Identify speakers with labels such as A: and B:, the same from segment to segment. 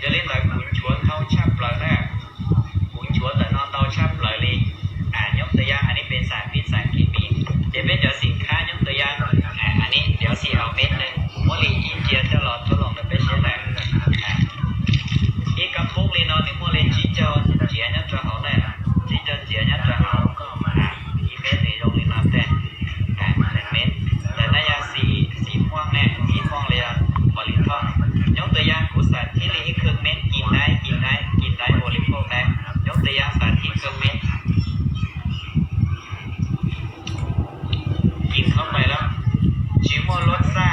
A: cho nên là cuốn chúa thâu chắp lời nè cuốn chúaแต่นอนเตาชับเลยลียกตัวอย่างอันนี้เป็นสารพิษสารเคมีเดี๋ยวเป็นเดี๋ยวสินค้ายกตัวอย่างอันนี้เดี๋ยวสีเอาเม็ดหนึ่งโมลีอินเดียจะหลอดทดลองไปใช่ไหมอีกกับพวกลีนอนที่โมลีจีเจ้าเจียเนี่ยจะเอาเนี่ยจีเจ้าเจียเนี่ยจะเอาก็มาอีเม็ดนี่ลงลีนอนแต่เม็ดแต่ถ้ายาสีม่วงเนี่ยสีม่วงเลยบริโภคยกตัวอย่างกุศลที่ลีคือเม็ดกินได้บริโภคได้ยกตัวอย่างสารที่คือเม็ดกินเข้าไปแล้วจีมัวรสชา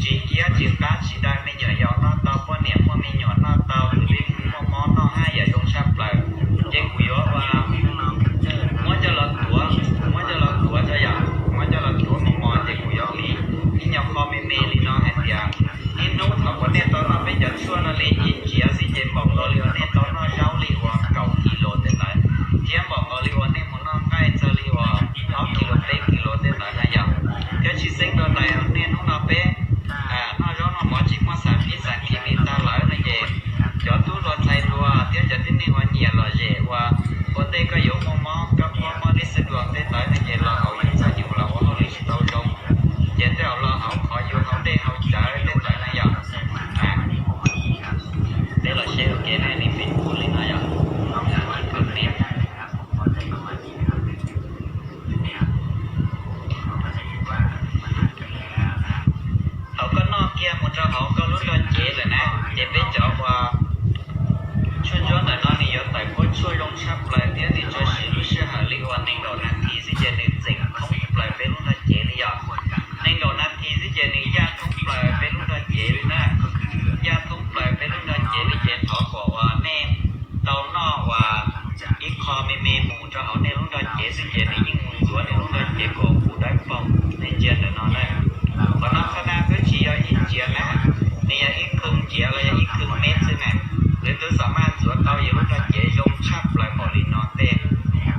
A: จีเกียจีก้าจีได้ไม่เหนื่อยยาวนอเตาเพราะเนี่ยมันมีหยอดนอเตาหรือวิ่งมอนอห้าอย่าลงชับเลยเจ้ากุยว่ามันจะหลอกตัวจะอยากมันจะหลอกตัวมอนเจ้ากุยลีนี่ยาคอไม่เมลีน้องให้เสียนี่นู้นเขาเนี่ยตอนนั้นไปจัดช่วงนั้นเลยอินเจียสิเจบอกเราเลี้ยวเนี่ยตอนนั้นเช้าลีว่าเก่ากิโลเท่าไหร่เจียบอกเราเลี้ยวเนี่ยมันน้องใกล้จะลีว่าเอากิโลเต็มกิโลเท่าไหร่นะอย่างเดี๋ยวชิเซ็งตอนไหนเนี่ยนู้นเราไปนอกจากนั้นหมอจิมาสารพิษสารเคมีตาหลายนะเจจอดตู้รถไฟรัวเดี๋ยวจะที่นี่วันเย็นเราเจว่าคนเด็กก็อยู่มอกับมอที่สะดวกได้หลายนะเจเราเอาอยู่จะอยู่เราเอาลิสต์เราจงเจเดี๋ยวเราเอาขออยู่เอาได้เอาจ่ายได้หลายนะอย่างเดี๋ยวเราเชื่อเกณฑ์นี่เป็นผู้ลินะอย่างคือเนี่ยเขาก็นอกเกียร์หมดแล้วเขาก็รู้กันเจ๊เลยนะเจ๊เป็นเจ้าว่าช่วยย้อนแต่นอนนี่ย้อนแต่ก็ช่วยลงชับเลยเดี๋ยวนี่จะสิรู้สึกหาลิวันหนึ่งดอกนาทีสิเจนี่สิ่งของปลายเป็นรุ่นเจ๊เลยอย่างหนึ่งดอกนาทีสิเจนี่ยาทุ่งปลายเป็นรุ่นเจ๊เลยนะยาทุ่งปลายเป็นรุ่นเจ๊เลยเจ๊เขาบอกว่าแน่ตอนนอกว่าอีกคอไม่มีหมูจะเอาในรุ่นเจ๊สิเจนี่ยิ่งมือสวนในรุ่นเจ๊ก็ผู้ได้ป้องในเจ๊แต่นอนได้เพราะนักขณะก็ชี้เอาอีกเจียนะนี่ยังอีกครึ่งเจียเลยอีกครึ่งเมตรใช่ไหมหรือตัวสามารถสวนเตาอย่างนั้นเจียยงชับเลยพอลีนอนเต้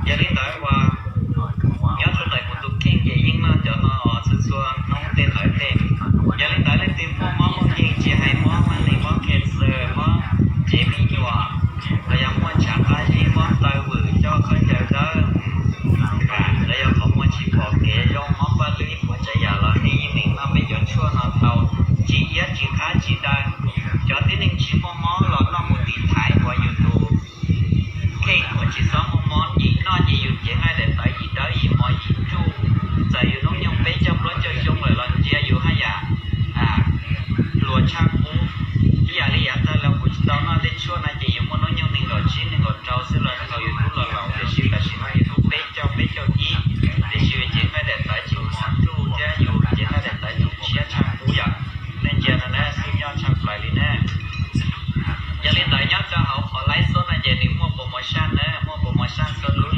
A: อย่าลิ้นได้ว่าย้อนสุดเลยคนตุกเข่งเจียยิ่งน่าจะนอนส่วนน้องเต้นเลยเต้อย่าลิ้นได้เลยตีมอมเข่งเจียให้มอมันนี่มอแคสเซอร์มอเจมีอยู่อ่ะพยายามมันฉากอะไรยิ่งมอตายหวือเจ้าเขาจะได้แล้วยังเขามันชิบบอกเกยยงมอปาลีหัวใจอย่าละนี่ยิ่งนิ่งเราไม่ย้อนชั่วนอนเตาจีเอียจีค้าจีได้จอดที่หนึ่งชิมมอหลอดน้องมุติถ่ายหัวอยู่ตัวเข่งหัวจีสองมอจีนอจีหยุดเจียงให้แต่ต่อยจีได้อีมอจีจูใจอยู่น้องยังไปจับรถจะจงเลยหลอนเจียอยู่ให้ยาหลวงช่างปูที่อยากเรียกแต่เราคุยตอนนั้นได้ช่วยนายจีอยู่มันน้องยังหนึ่งหลอดชิ้นหนึ่งหลอดเจ้าเสียเลยเราอยู่ทุกหลอดเราเดี๋ยวชิวกับชิวให้ทุกเป๊ะเจ้าจีเดี๋ยวชิวเจียงให้แต่ต่อยจีมอจูเจียอยู่เจียงให้แต่ต่อยจูเชียช่างปูอย่างนั่นเจียนั่นแหละซึ่งยอดช่างปลายลีแน่อย่าเล่นต่อยยอดจะเอาขอไลฟ์โซนนะเจนี่มั่วโปรโมชั่นนะมั่วโปรโมชั่นโซนรู้